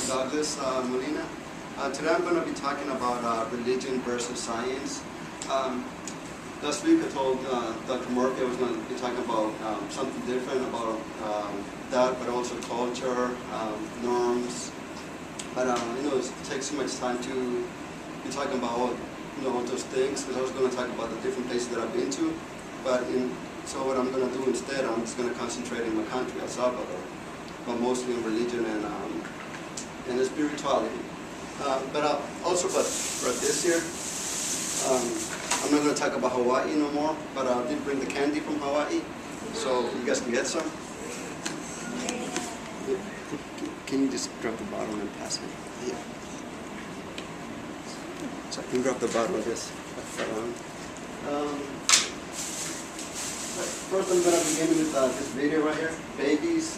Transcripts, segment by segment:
Douglas Molina. Today I'm going to be talking about religion versus science. Last week I told Dr. Murphy I was going to be talking about something different about that, but also culture, norms. But it takes too much time to be talking about all those things, because I was going to talk about the different places that I've been to. So what I'm going to do instead, I'm just going to concentrate in my country, El Salvador, but mostly in religion and spirituality. But for this year, I'm not going to talk about Hawaii no more, but I did bring the candy from Hawaii, so you guys can get some. Can you just grab the bottle and pass it? Yeah. So I can grab the bottle of this. First I'm going to begin with this video right here, babies.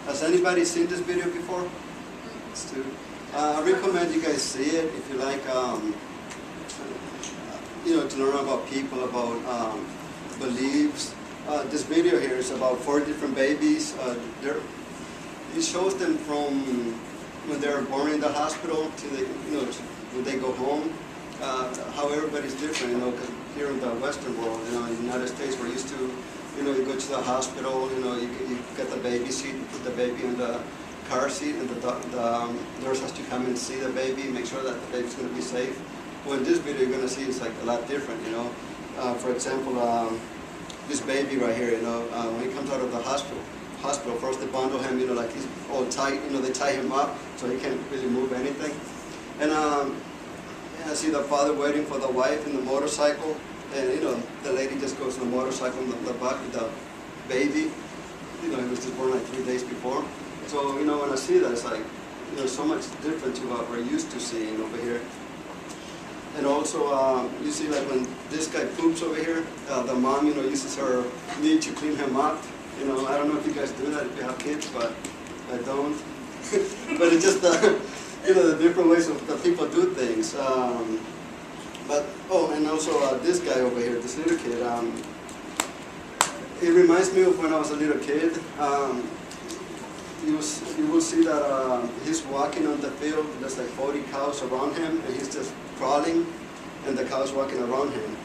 Has anybody seen this video before? I recommend you guys see it if you like, to learn about people, about beliefs. This video here is about 4 different babies. It shows them from when they're born in the hospital to when they go home. How everybody's different, because here in the Western world, in the United States, we're used to, you go to the hospital, you get the baby seat, you put the baby in the car seat, and the nurse has to come and see the baby, make sure that the baby's going to be safe. Well, in this video, you're going to see it's like a lot different, For example, this baby right here, when he comes out of the hospital, first they bundle him, like he's all tight, they tie him up so he can't really move anything. And I see the father waiting for the wife in the motorcycle, and the lady just goes on the motorcycle in the back with the baby. He was just born like 3 days before. So when I see that, it's like so much different to what we're used to seeing over here. And also you see like when this guy poops over here, the mom uses her knee to clean him up. I don't know if you guys do that if you have kids, but I don't. But it's just the different ways that people do things. And also this guy over here, this little kid, it reminds me of when I was a little kid. You will see that he's walking on the field, there's like 40 cows around him, and he's just crawling, and the cows walking around him.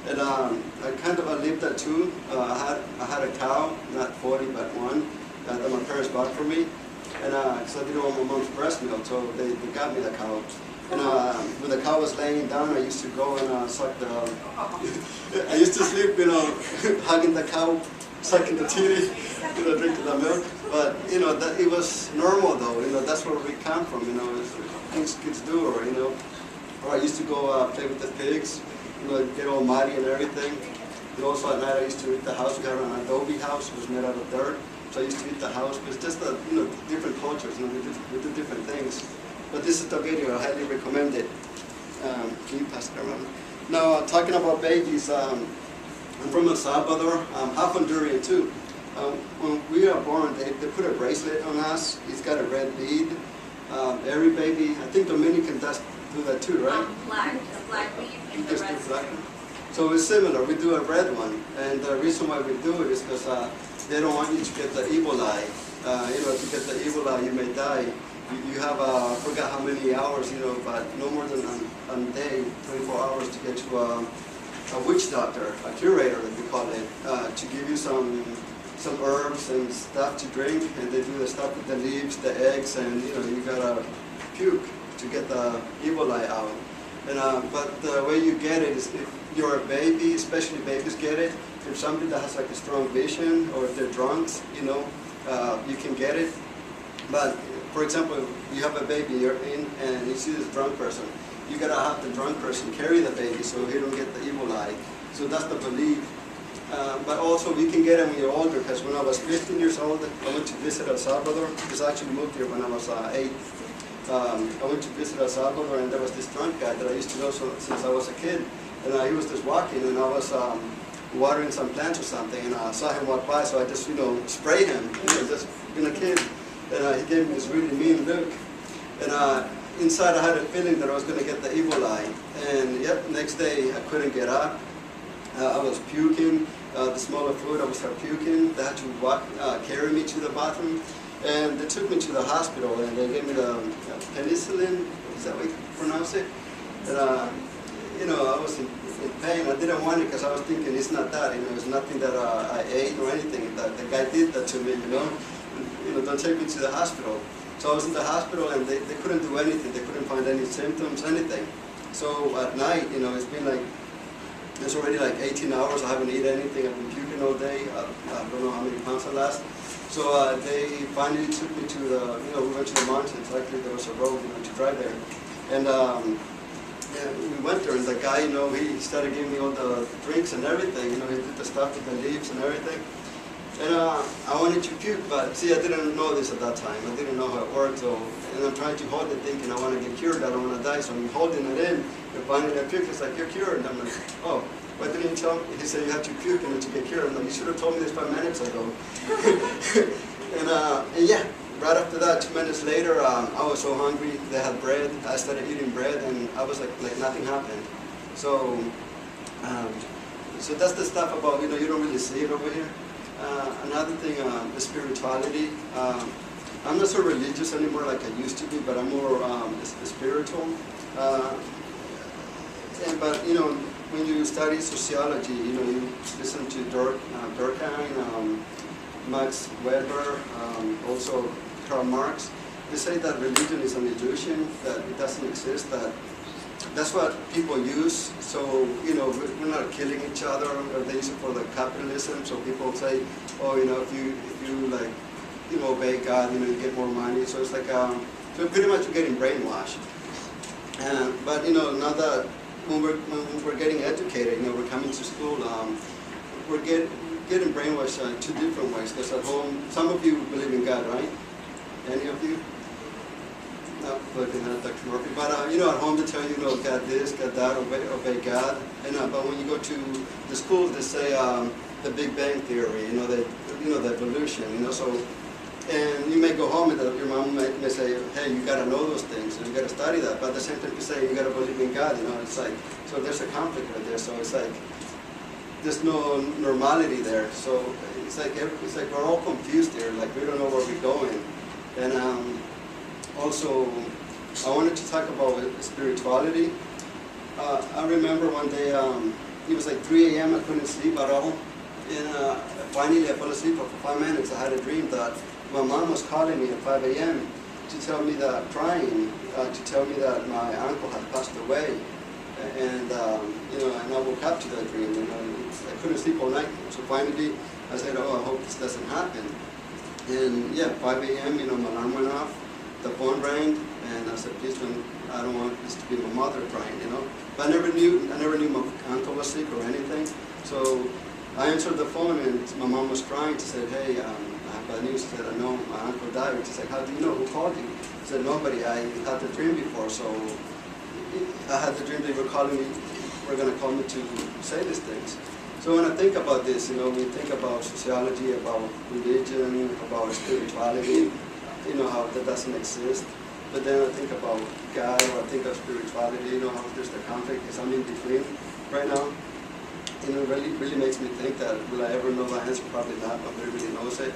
And I kind of lived that too. I had a cow, not 40, but one, that my parents bought for me. And because I didn't want my mom's breast milk, so they got me the cow. And when the cow was laying down, I used to go and suck the... I used to sleep, hugging the cow, sucking the titty, drinking the milk. But, that it was normal though, that's where we come from, things kids do, or I used to go play with the pigs, get all muddy and everything. And also at night I used to eat the house. We had an adobe house, it was made out of dirt. So I used to eat the house, but it's just different cultures, we do different things. But this is the video, I highly recommend it. Can you pass it around? Now, talking about babies, I'm from El Salvador, I'm half Honduran too. When we are born, they put a bracelet on us, it's got a red bead. Every baby, I think Dominican does do that too, right? Black bead and the red black. So it's similar, we do a red one. And the reason why we do it is because they don't want you to get the evil eye. If you get the evil eye, you may die. You have, I forgot how many hours, but no more than a day, 24 hours to get to a witch doctor, a curator, as we call it, to give you some herbs and stuff to drink, and they do the stuff with the leaves, the eggs, and you gotta puke to get the evil eye out. And but the way you get it is if you're a baby, especially babies get it. If somebody that has like a strong vision, or if they're drunks, you can get it. But for example, you have a baby, you're in, and you see this drunk person. You gotta have the drunk person carry the baby so he don't get the evil eye. So that's the belief. But also we can get it when you're older, because when I was 15 years old, I went to visit El Salvador. Because I actually moved here when I was 8. I went to visit El Salvador, and there was this drunk guy that I used to know since I was a kid. And he was just walking, and I was watering some plants or something, and I saw him walk by, so I just, sprayed him, just being a kid. And he gave me this really mean look. And inside I had a feeling that I was going to get the evil eye. And yep, next day I couldn't get up. I was puking. The smell of food, I was puking. They had to carry me to the bathroom. And they took me to the hospital, and they gave me the penicillin, is that what you pronounce it? And, I was in pain. I didn't want it because I was thinking it's not that, it's nothing that I ate or anything. The guy did that to me, don't take me to the hospital. So I was in the hospital, and they couldn't do anything. They couldn't find any symptoms, anything. So at night, it's been like, it's already like 18 hours. I haven't eaten anything. I've been puking all day. I don't know how many pounds I lost. So they finally took me to the, we went to the mountains. Actually, there was a road, to drive there. And we went there, and the guy, he started giving me all the drinks and everything. He did the stuff with the leaves and everything. And I wanted to puke, but see, I didn't know this at that time. I didn't know how it worked. And I'm trying to hold it, thinking I want to get cured. I don't want to die. So I'm holding it in. And finally, I puke. It's like, you're cured. And I'm like, oh. Why didn't you tell me? He said you have to puke to get cured. I'm like, you should have told me this 5 minutes ago. and yeah, right after that, 2 minutes later, I was so hungry. They had bread. I started eating bread, and I was like nothing happened. So, so that's the stuff about, you don't really see it over here. Another thing, the spirituality. I'm not so religious anymore like I used to be, but I'm more spiritual. But when you study sociology, you listen to Durkheim, Max Weber, also Karl Marx. They say that religion is an illusion, that it doesn't exist, that's what people use. So, we're not killing each other, or they use it for the capitalism. So people say, oh, if you obey God, you get more money. So it's like, so pretty much you're getting brainwashed. But, now that when we're getting educated, we're coming to school, we're getting brainwashed in two different ways. Because at home, some of you believe in God, right? Any of you? No, looking at Dr. Murphy. But at home they tell you, God this, God that, obey God. But when you go to the schools, they say the Big Bang Theory, the evolution, So, and you may go home and your mom may say, hey, you got to know those things, and you got to study that. But at the same time, you say you got to believe in God. It's like, so there's a conflict right there. So it's like there's no normality there. So it's like we're all confused here. Like we don't know where we're going. And also, I wanted to talk about spirituality. I remember one day, it was like 3 a.m. I couldn't sleep at all. And finally I fell asleep for 5 minutes. I had a dream that my mom was calling me at 5 a.m. to tell me that, crying, to tell me that my uncle had passed away. And, and I woke up to that dream. I couldn't sleep all night. So finally I said, oh, I hope this doesn't happen. And yeah, 5 a.m., my alarm went off. The phone rang, and I said, please, I don't want this to be my mother crying, But I never knew my uncle was sick or anything. So I answered the phone, and my mom was crying. She said, hey, I have bad news. She said, I know my uncle died. She said, how do you know? Who called you? I said, nobody. I had the dream before, so I had the dream they were calling me, were going to call me to say these things. So when I think about this, we think about sociology, about religion, about spirituality, how that doesn't exist. But then I think about God, or I think of spirituality, how there's the conflict, because I'm in between right now. It really makes me think that, will I ever know the answer? Probably not. Nobody really knows it.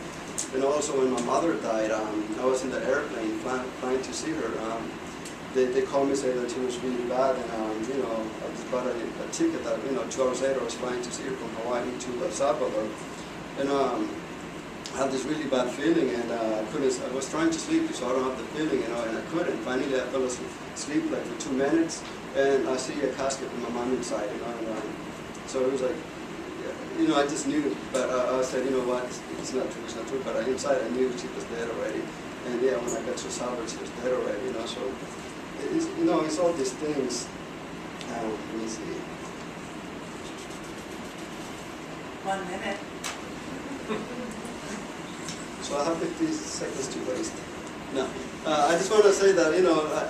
And also when my mother died, I was in the airplane flying to see her. They called me saying that she was really bad, and I just bought a ticket that 2 hours later I was flying to see her from Hawaii to El Salvador. And I had this really bad feeling, and I was trying to sleep, so I don't have the feeling, and I couldn't. Finally, I fell asleep like for 2 minutes, and I see a casket with my mom inside, and so it was like, I just knew, but I said, what, it's not true, but inside I knew she was dead already. And yeah, when I got to Salvador, she was dead already, so it's all these things. Let me see. 1 minute. So I have 50 seconds to waste. No, I just want to say that,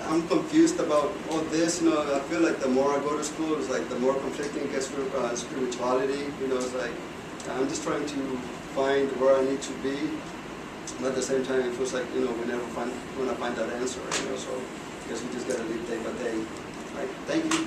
I'm confused about all this. I feel like the more I go to school, it's like the more conflicting it gets with spirituality. It's like I'm just trying to find where I need to be. But at the same time, it feels like, we never find that answer, So I guess we just got to live day by day. Right? Thank you.